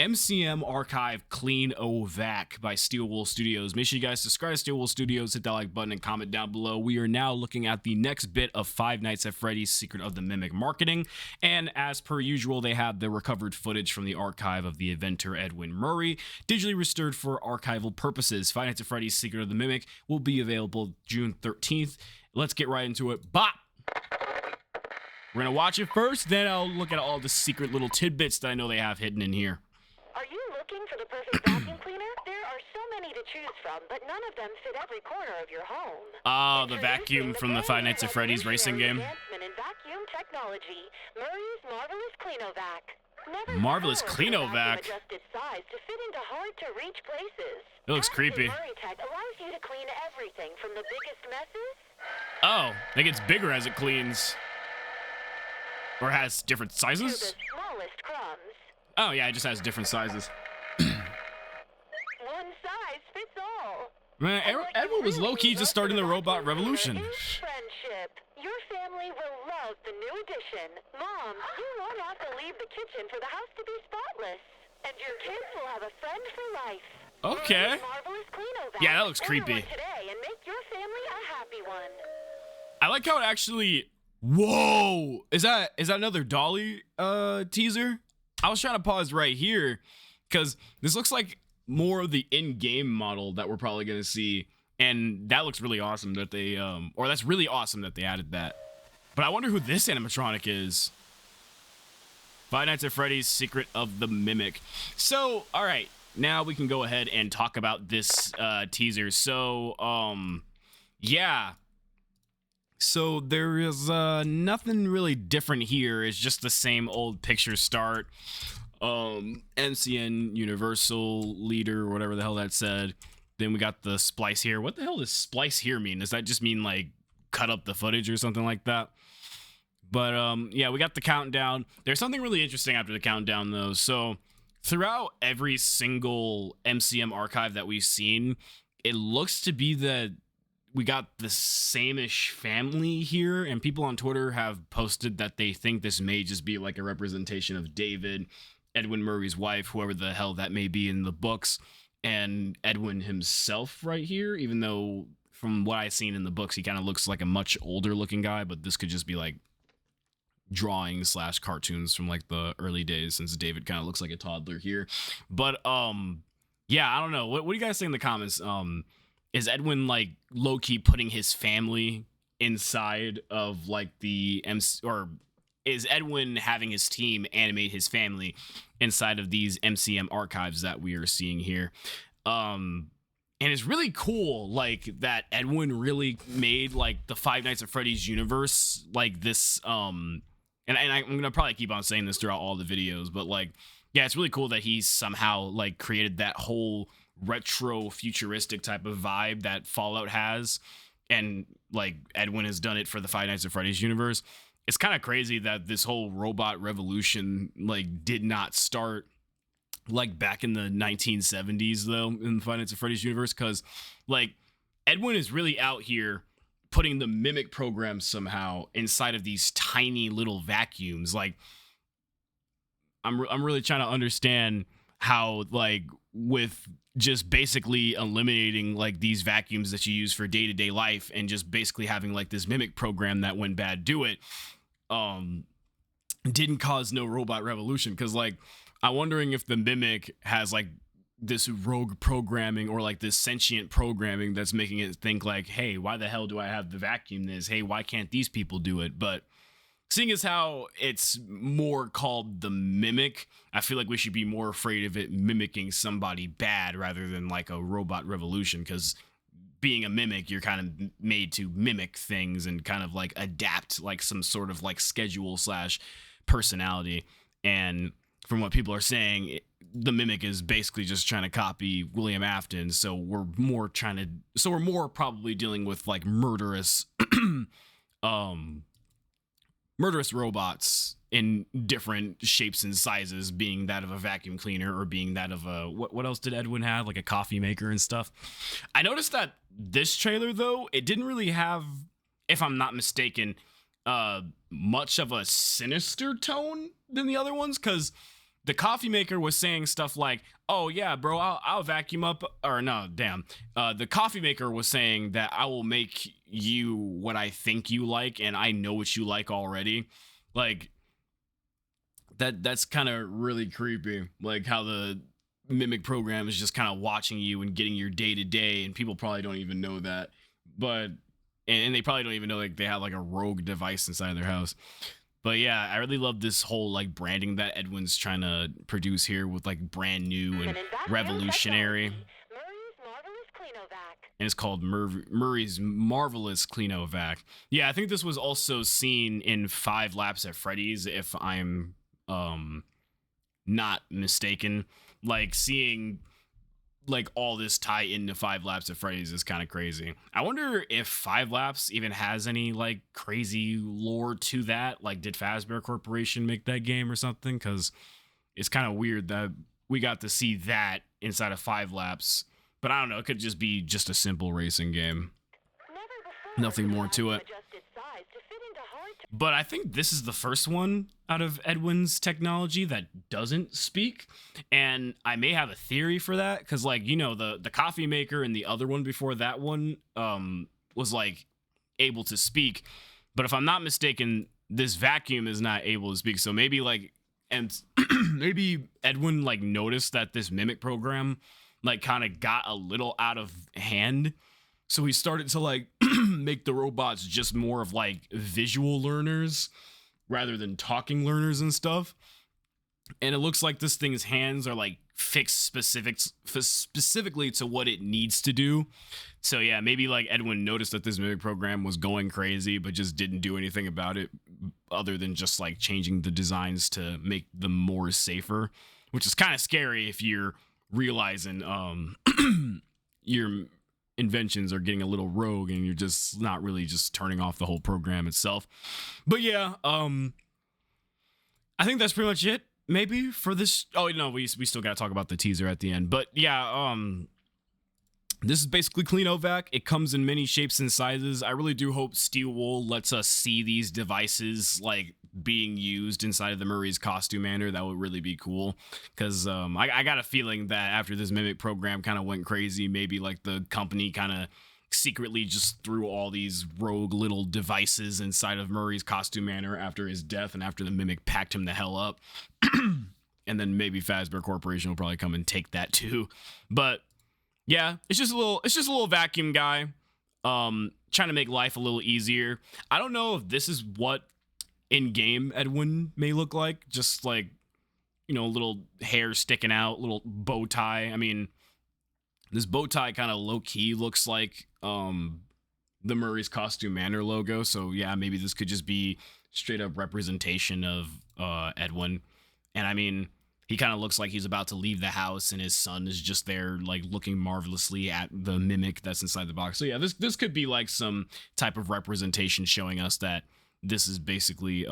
MCM Archive Clean-O-Vac by Steelwool Studios. Make sure you guys subscribe to Steelwool Studios, hit that like button, and comment down below. We are now looking at the next bit of Five Nights at Freddy's Secret of the Mimic marketing, and as per usual, they have the recovered footage from the archive of the inventor Edwin Murray, digitally restored for archival purposes. Five Nights at Freddy's Secret of the Mimic will be available June 13th. Let's get right into it. Bop! We're gonna watch it first, then I'll look at all the secret little tidbits that I know they have hidden in here. Are you looking for the perfect vacuum cleaner? There are so many to choose from, but none of them fit every corner of your home. Oh, the vacuum from the Five Nights at Freddy's racing game. Advancement in vacuum technology, Murray's marvelous Clean-O-Vac. Marvelous Clean-O-Vac. Adjusted size to fit into hard-to-reach places. It looks creepy. Murray Tech allows you to clean everything from the biggest messes. Oh, it gets bigger as it cleans. Or has different sizes? To the smallest crumbs. Oh yeah, it just has different sizes. One size fits all. Man, everyone was low-key just starting the robot revolution. Friendship. Your family will love the new addition. Mom, you won't have to leave the kitchen for the house to be spotless. And your kids will have a friend for life. Okay. Marvelous Clean-O-Vac. Yeah, that looks creepy. Order one today and make your family a happy one. I like how it actually... Whoa! Is that another Dolly teaser? I was trying to pause right here because this looks like more of the in-game model that we're probably gonna see, and that looks really awesome that they or that's really awesome that they added that. But I wonder who this animatronic is. Five Nights at Freddy's Secret of the Mimic. So, all right, now we can go ahead and talk about this teaser. So, yeah. So there is nothing really different here. It's just the same old picture start. MCN Universal Leader, or whatever the hell that said. Then we got the splice here. What the hell does splice here mean? Does that just mean like cut up the footage or something like that? But yeah, we got the countdown. There's something really interesting after the countdown though. So throughout every single MCM archive that we've seen, it looks to be that we got the same-ish family here, and people on Twitter have posted that they think this may just be like a representation of David, Edwin Murray's wife, whoever the hell that may be in the books, and Edwin himself right here, even though from what I've seen in the books, he kind of looks like a much older looking guy, but this could just be like drawings / cartoons from like the early days, since David kind of looks like a toddler here. But yeah, I don't know. What do you guys think in the comments? Is Edwin like low-key putting his family inside of like the or is Edwin having his team animate his family inside of these MCM archives that we are seeing here? And it's really cool like that Edwin really made like the Five Nights at Freddy's universe like this and I'm gonna probably keep on saying this throughout all the videos, but like yeah, it's really cool that he's somehow like created that whole retro futuristic type of vibe that Fallout has, and like Edwin has done it for the Five Nights at Freddy's universe. It's kind of crazy that this whole robot revolution like did not start like back in the 1970s though in the Five Nights at Freddy's universe, because like Edwin is really out here putting the Mimic program somehow inside of these tiny little vacuums. Like I'm really trying to understand how like with just basically eliminating like these vacuums that you use for day-to-day life and just basically having like this Mimic program that when bad do it didn't cause no robot revolution. Because like I'm wondering if the Mimic has like this rogue programming or like this sentient programming that's making it think like, hey, why the hell do I have the vacuum this? Hey, why can't these people do it? But seeing as how it's more called the Mimic, I feel like we should be more afraid of it mimicking somebody bad rather than like a robot revolution, because being a mimic, you're kind of made to mimic things and kind of like adapt like some sort of like schedule / personality. And from what people are saying, the Mimic is basically just trying to copy William Afton. So we're more probably dealing with like murderous robots in different shapes and sizes, being that of a vacuum cleaner or being that of a what else did Edwin have, like a coffee maker and stuff. I noticed that this trailer though, it didn't really have, if I'm not mistaken, much of a sinister tone than the other ones, because the coffee maker was saying stuff like, oh yeah, bro, I'll vacuum up, or no, damn. The coffee maker was saying that I will make you what I think you like, and I know what you like already. Like, that's kind of really creepy. Like how the mimic program is just kind of watching you and getting your day to day, and people probably don't even know that. But and they probably don't even know like they have like a rogue device inside their house. But yeah, I really love this whole like branding that Edwin's trying to produce here with like brand new and revolutionary. Murray's Marvelous Clean-O-Vac. And it's called Murray's Marvelous Clean-O-Vac. Yeah, I think this was also seen in 5 Laps at Freddy's, if I'm not mistaken. Like seeing like all this tie into 5 Laps at Freddy's is kind of crazy. I wonder if 5 Laps even has any like crazy lore to that. Like, did Fazbear Corporation make that game or something? Because it's kind of weird that we got to see that inside of 5 Laps. But I don't know, it could just be just a simple racing game. Nothing more to it. But I think this is the first one out of Edwin's technology that doesn't speak. And I may have a theory for that. Because, like, you know, the coffee maker and the other one before that one was, like, able to speak. But if I'm not mistaken, this vacuum is not able to speak. So maybe, like, and maybe Edwin, like, noticed that this mimic program, like, kind of got a little out of hand. So he started to like make the robots just more of like visual learners rather than talking learners and stuff. And it looks like this thing's hands are like fixed specifically to what it needs to do. So yeah, maybe like Edwin noticed that this mimic program was going crazy, but just didn't do anything about it other than just like changing the designs to make them more safer, which is kind of scary if you're realizing your inventions are getting a little rogue and you're just not really just turning off the whole program itself. But yeah, I think that's pretty much it maybe for this. Oh no, we still got to talk about the teaser at the end. But yeah, this is basically Clean-O-Vac. It comes in many shapes and sizes. I really do hope Steel Wool lets us see these devices like being used inside of the Murray's costume manor. That would really be cool, because I got a feeling that after this mimic program kind of went crazy, maybe like the company kind of secretly just threw all these rogue little devices inside of Murray's costume manor after his death and after the mimic packed him the hell up. And then maybe Fazbear Corporation will probably come and take that too. But yeah, it's just a little vacuum guy trying to make life a little easier. I don't know if this is what in-game Edwin may look like, just like, you know, little hair sticking out, little bow tie. I mean, this bow tie kind of low-key looks like the Murray's Costume Manor logo. So yeah, maybe this could just be straight up representation of Edwin. And I mean, he kind of looks like he's about to leave the house and his son is just there like looking marvelously at the mimic that's inside the box. So yeah, this could be like some type of representation showing us that this is basically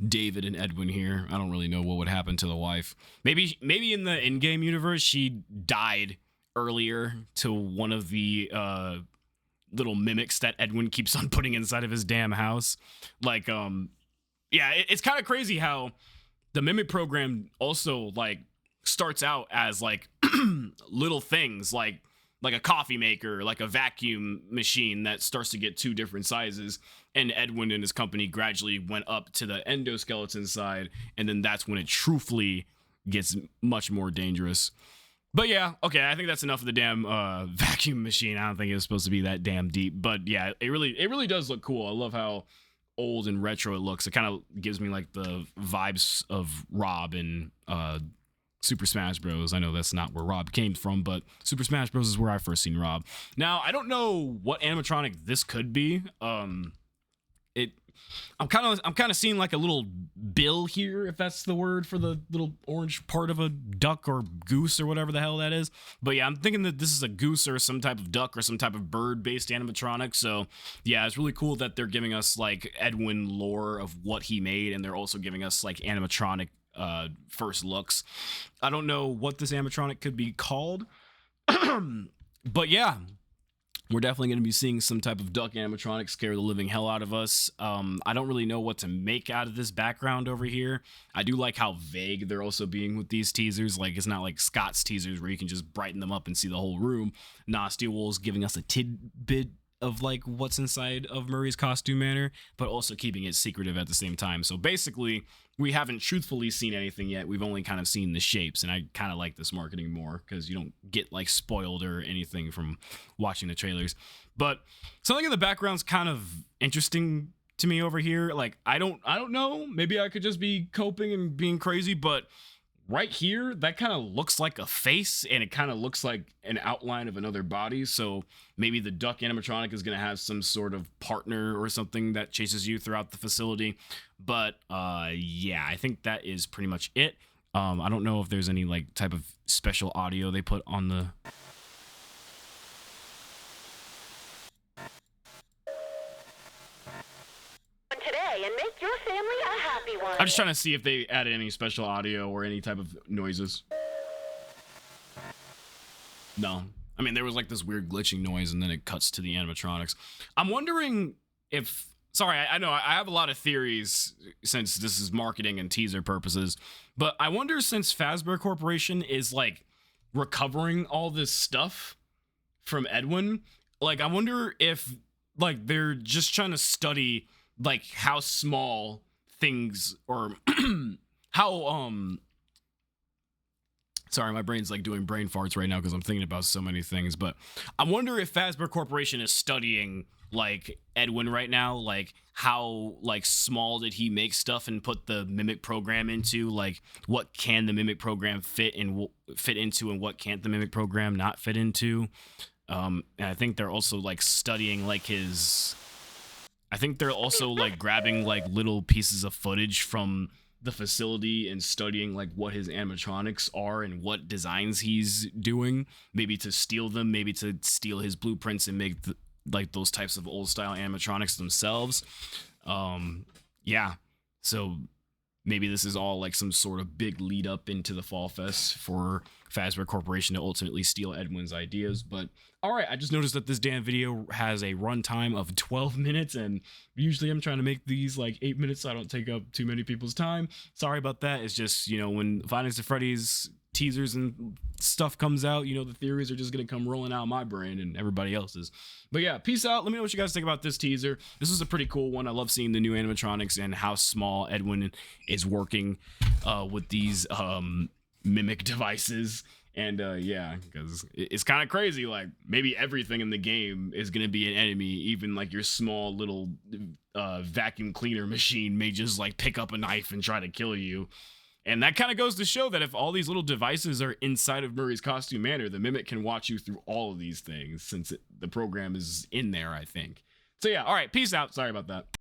David and Edwin here. I don't really know what would happen to the wife. Maybe in the in-game universe she died earlier to one of the little mimics that Edwin keeps on putting inside of his damn house. Like yeah, it's kind of crazy how the mimic program also like starts out as like little things like a coffee maker, like a vacuum machine that starts to get 2 different sizes, and Edwin and his company gradually went up to the endoskeleton side, and then that's when it truthfully gets much more dangerous. But yeah, okay, I think that's enough of the damn vacuum machine. I don't think it was supposed to be that damn deep, but yeah, it really does look cool. I love how old and retro it looks. It kind of gives me like the vibes of Rob and Super Smash Bros. I know that's not where Rob came from, but Super Smash Bros. Is where I first seen Rob. Now, I don't know what animatronic this could be. I'm kind of seeing like a little bill here, if that's the word for the little orange part of a duck or goose or whatever the hell that is. But yeah, I'm thinking that this is a goose or some type of duck or some type of bird-based animatronic. So yeah, it's really cool that they're giving us like Edwin lore of what he made, and they're also giving us like animatronic first looks. I don't know what this animatronic could be called, but yeah, We're definitely going to be seeing some type of duck animatronic scare the living hell out of us. I don't really know what to make out of this background over here. I do like how vague they're also being with these teasers. Like, it's not like Scott's teasers where you can just brighten them up and see the whole room. Nah, Steel Wool's giving us a tidbit of like what's inside of Murray's costume manor, but also keeping it secretive at the same time. So basically, we haven't truthfully seen anything yet. We've only kind of seen the shapes, and I kind of like this marketing more because you don't get like spoiled or anything from watching the trailers. But something in the background's kind of interesting to me over here. Like, I don't know. Maybe I could just be coping and being crazy, but right here, that kind of looks like a face, and it kind of looks like an outline of another body. So maybe the duck animatronic is going to have some sort of partner or something that chases you throughout the facility. But yeah, I think that is pretty much it. I don't know if there's any like type of special audio they put on the... Today and make your family a happy one. I'm just trying to see if they added any special audio or any type of noises. No. I mean, there was like this weird glitching noise and then it cuts to the animatronics. I'm wondering if... Sorry, I know I have a lot of theories since this is marketing and teaser purposes, but I wonder, since Fazbear Corporation is like recovering all this stuff from EDWIN, like I wonder if like they're just trying to study like how small things, or how sorry, my brain's like doing brain farts right now because I'm thinking about so many things. But I wonder if Fazbear Corporation is studying like EDWIN right now, like how like small did he make stuff and put the Mimic program into, like what can the Mimic program fit into and what can't the Mimic program not fit into. And I think they're also like studying like his... I think they're also like grabbing like little pieces of footage from the facility and studying like what his animatronics are and what designs he's doing, maybe to steal them, maybe to steal his blueprints and make like those types of old style animatronics themselves. Yeah, so maybe this is all like some sort of big lead up into the Fall Fest for Fazbear Corporation to ultimately steal EDWIN's ideas. But all right, I just noticed that this damn video has a runtime of 12 minutes, and usually I'm trying to make these like 8 minutes so I don't take up too many people's time. Sorry about that. It's just, you know, when Five Nights at Freddy's teasers and stuff comes out, you know, the theories are just gonna come rolling out of my brain and everybody else's. But yeah, peace out. Let me know what you guys think about this teaser. This is a pretty cool one. I love seeing the new animatronics and how small EDWIN is working with these Mimic devices. And yeah, because it's kind of crazy. Like, maybe everything in the game is gonna be an enemy. Even like your small little vacuum cleaner machine may just like pick up a knife and try to kill you. And that kind of goes to show that if all these little devices are inside of Murray's costume manor, the Mimic can watch you through all of these things, since the program is in there, I think. So yeah, all right, peace out. Sorry about that.